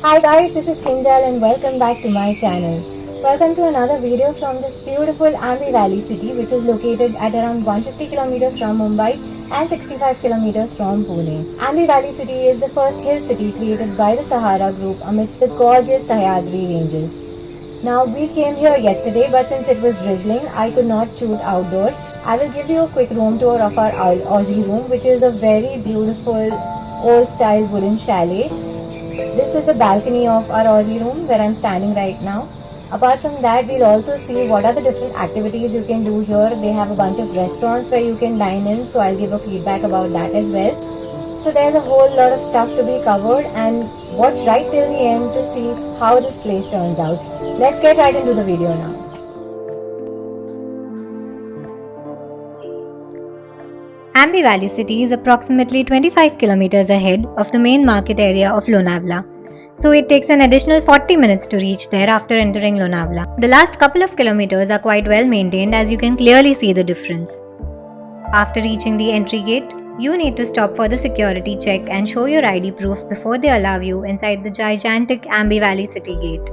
Hi guys, this is Kinjal and welcome back to my channel. Welcome to another video from this beautiful Aamby Valley City, which is located at around 150 kilometers from Mumbai and 65 kilometers from Pune. Aamby Valley City is the first hill city created by the Sahara group amidst the gorgeous Sahyadri ranges. Now we came here yesterday, but since it was drizzling, I could not shoot outdoors. I will give you a quick room tour of our Aussie room, which is a very beautiful old style wooden chalet. This is the balcony of our Aussie room where I'm standing right now. Apart from that, we'll also see what are the different activities you can do here. They have a bunch of restaurants where you can dine in, so I'll give a feedback about that as well. So there's a whole lot of stuff to be covered, and watch right till the end to see how this place turns out. Let's get right into the video now. Aamby Valley City is approximately 25 kilometers ahead of the main market area of Lonavla, so it takes an additional 40 minutes to reach there after entering Lonavla. The last couple of kilometers are quite well maintained, as you can clearly see the difference. After reaching the entry gate, you need to stop for the security check and show your ID proof before they allow you inside the gigantic Aamby Valley City gate.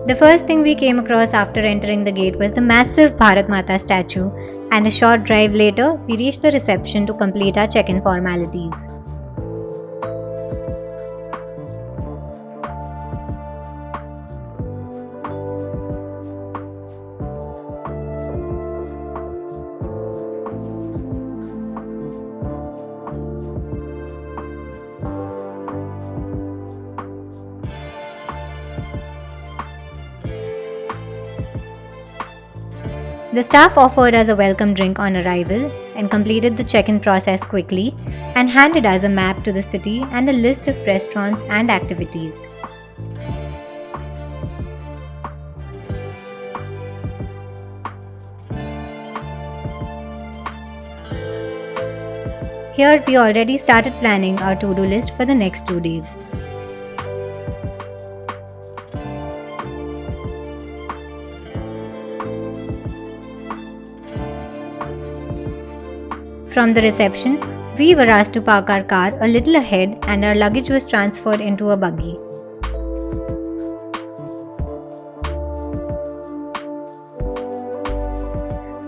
The first thing we came across after entering the gate was the massive Bharat Mata statue, and a short drive later, we reached the reception to complete our check-in formalities. The staff offered us a welcome drink on arrival and completed the check-in process quickly and handed us a map to the city and a list of restaurants and activities. Here we already started planning our to-do list for the next 2 days. From the reception, we were asked to park our car a little ahead and our luggage was transferred into a buggy.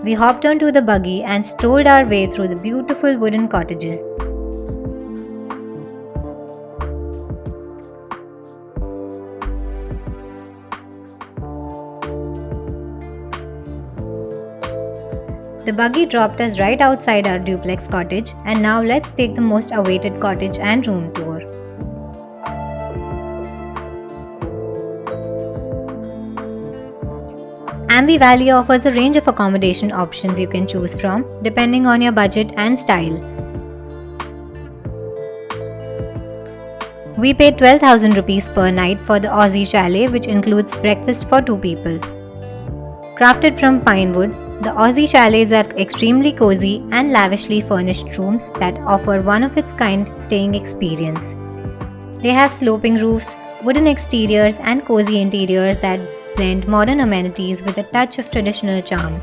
We hopped onto the buggy and strolled our way through the beautiful wooden cottages. The buggy dropped us right outside our duplex cottage, and now let's take the most awaited cottage and room tour. Aamby Valley offers a range of accommodation options you can choose from, depending on your budget and style. We paid 12,000 rupees per night for the Aussie chalet, which includes breakfast for 2 people. Crafted from pine wood, the Aussie chalets are extremely cozy and lavishly furnished rooms that offer one of its kind staying experience. They have sloping roofs, wooden exteriors and cozy interiors that blend modern amenities with a touch of traditional charm.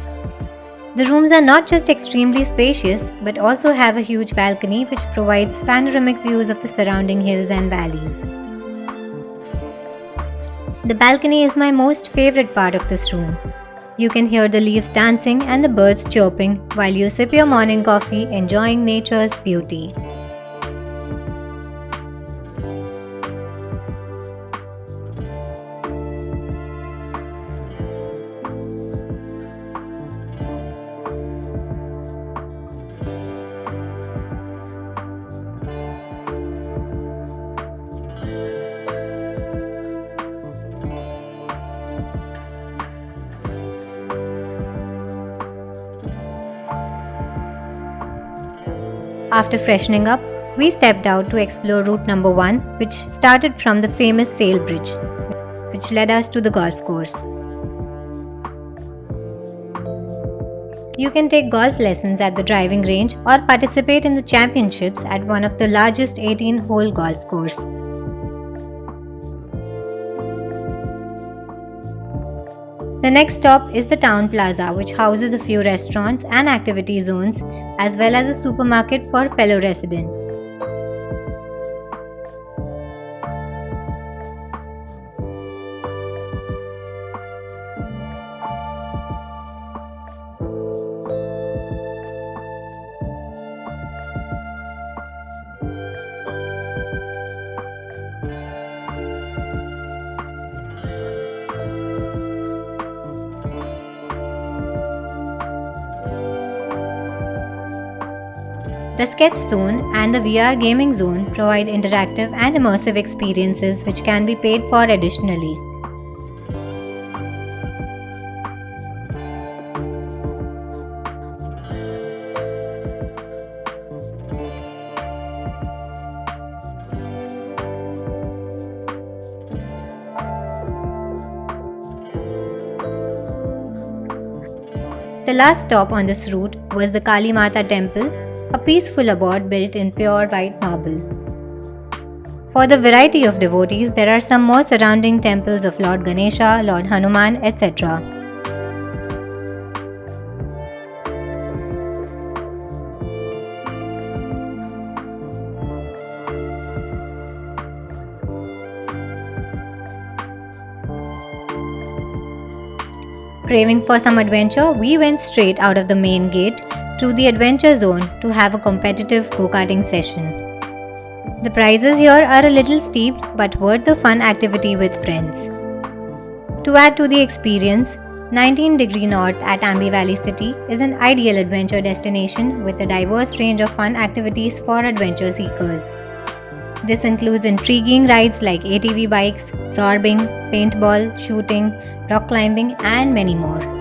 The rooms are not just extremely spacious, but also have a huge balcony which provides panoramic views of the surrounding hills and valleys. The balcony is my most favorite part of this room. You can hear the leaves dancing and the birds chirping while you sip your morning coffee, enjoying nature's beauty. After freshening up, we stepped out to explore route number 1, which started from the famous sail bridge, which led us to the golf course. You can take golf lessons at the driving range or participate in the championships at one of the largest 18-hole golf course. The next stop is the town plaza, which houses a few restaurants and activity zones, as well as a supermarket for fellow residents. The sketch zone and the VR gaming zone provide interactive and immersive experiences which can be paid for additionally. The last stop on this route was the Kalimata Temple, a peaceful abode built in pure white marble. For the variety of devotees, there are some more surrounding temples of Lord Ganesha, Lord Hanuman, etc. Craving for some adventure, we went straight out of the main gate to the adventure zone to have a competitive go-karting session. The prices here are a little steep but worth the fun activity with friends. To add to the experience, 19 degree north at Aamby Valley City is an ideal adventure destination with a diverse range of fun activities for adventure seekers. This includes intriguing rides like ATV bikes, zorbing, paintball, shooting, rock climbing, and many more.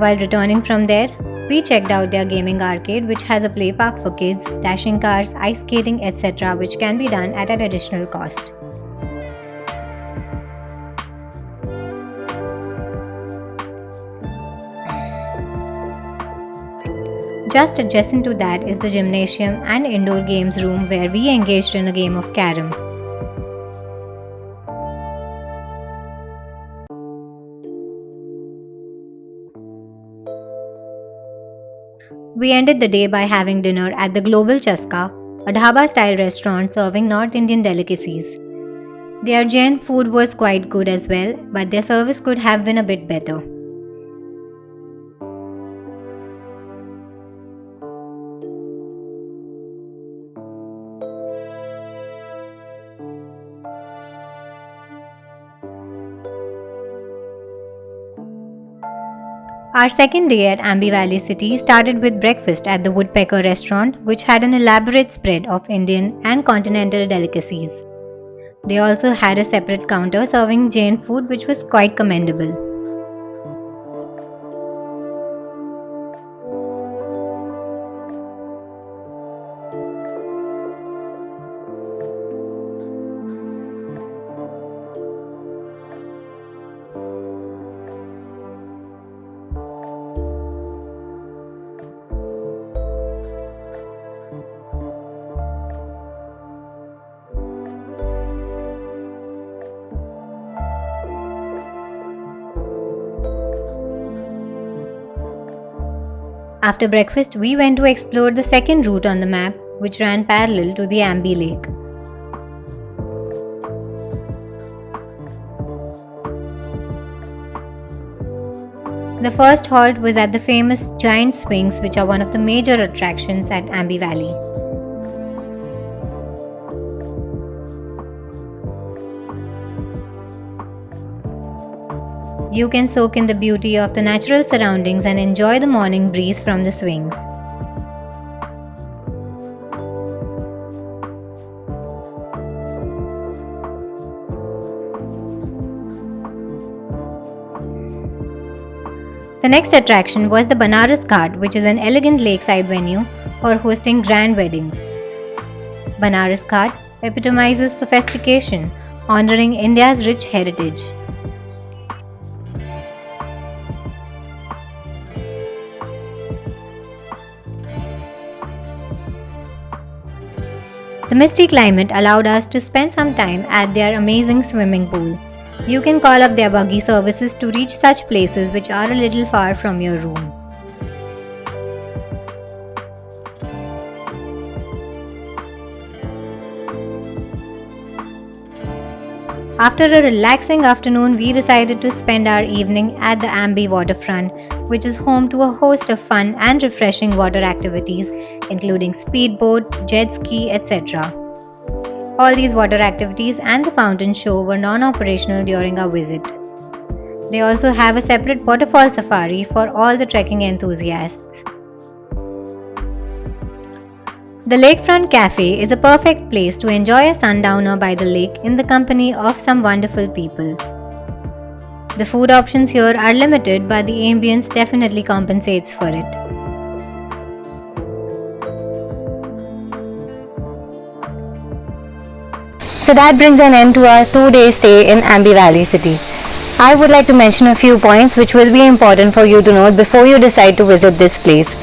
While returning from there, we checked out their gaming arcade, which has a play park for kids, dashing cars, ice skating, etc., which can be done at an additional cost. Just adjacent to that is the gymnasium and indoor games room where we engaged in a game of carom. We ended the day by having dinner at the Global Chaska, a dhaba-style restaurant serving North Indian delicacies. Their Jain food was quite good as well, but their service could have been a bit better. Our second day at Aamby Valley City started with breakfast at the Woodpecker restaurant, which had an elaborate spread of Indian and continental delicacies. They also had a separate counter serving Jain food, which was quite commendable. After breakfast, we went to explore the second route on the map, which ran parallel to the Aamby Lake. The first halt was at the famous giant swings, which are one of the major attractions at Aamby Valley. You can soak in the beauty of the natural surroundings and enjoy the morning breeze from the swings. The next attraction was the Banaras Ghat, which is an elegant lakeside venue for hosting grand weddings. Banaras Ghat epitomizes sophistication, honoring India's rich heritage. The The misty climate allowed us to spend some time at their amazing swimming pool. You can call up their buggy services to reach such places which are a little far from your room. After a relaxing afternoon, we decided to spend our evening at the Aamby Water Front, which is home to a host of fun and refreshing water activities, including speedboat, jet ski, etc. All these water activities and the fountain show were non-operational during our visit. They also have a separate waterfall safari for all the trekking enthusiasts. The Lakefront Cafe is a perfect place to enjoy a sundowner by the lake in the company of some wonderful people. The food options here are limited, but the ambience definitely compensates for it. So that brings an end to our 2-day stay in Aamby Valley City. I would like to mention a few points which will be important for you to note before you decide to visit this place.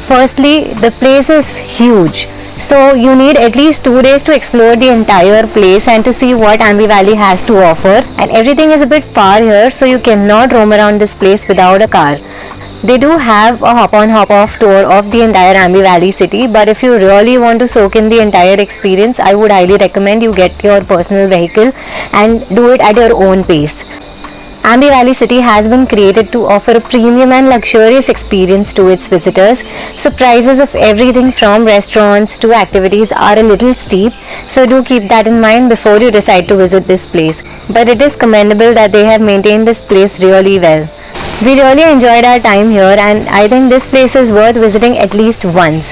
Firstly, the place is huge. So you need at least 2 days to explore the entire place and to see what Aamby Valley has to offer. And everything is a bit far here, so you cannot roam around this place without a car. They do have a hop-on hop-off tour of the entire Aamby Valley City, but if you really want to soak in the entire experience, I would highly recommend you get your personal vehicle and do it at your own pace. Aamby Valley City has been created to offer a premium and luxurious experience to its visitors, so prices of everything from restaurants to activities are a little steep, so do keep that in mind before you decide to visit this place. But it is commendable that they have maintained this place really well. We really enjoyed our time here, and I think this place is worth visiting at least once.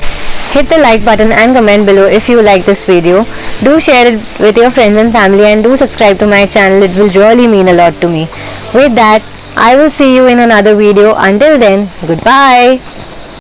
Hit the like button and comment below if you like this video. Do share it with your friends and family, and do subscribe to my channel. It will really mean a lot to me. With that, I will see you in another video. Until then, goodbye.